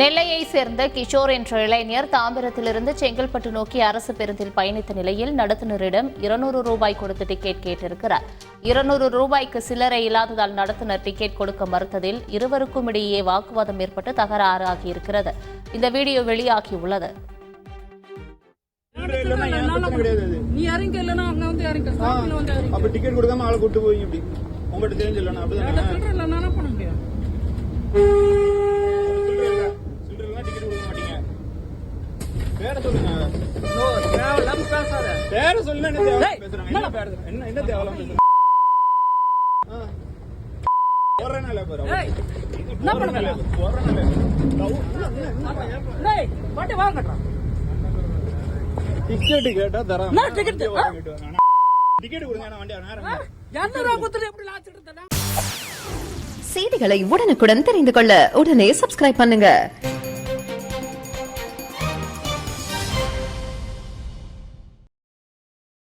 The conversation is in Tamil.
நெல்லையை சேர்ந்த கிஷோர் என்ற இளைஞர் தாம்பரத்திலிருந்து செங்கல்பட்டு நோக்கி அரசு பேருந்தில் பயணித்த நிலையில் நடத்துனரிடம் 200 ரூபாய் கொடுத்து டிக்கெட் கேட்டிருக்கிறார். 200 ரூபாய்க்கு சில்லறை இல்லாததால் நடத்துனர் டிக்கெட் கொடுக்க மறுத்ததில் இருவருக்கும் இடையே வாக்குவாதம் ஏற்பட்டு தகராறு ஆகியிருக்கிறது. இந்த வீடியோ வெளியாகியுள்ளது. செய்திகளை உடனுக்குடன் தெரிந்து கொள்ள உடனே சப்ஸ்கிரைப் பண்ணுங்க.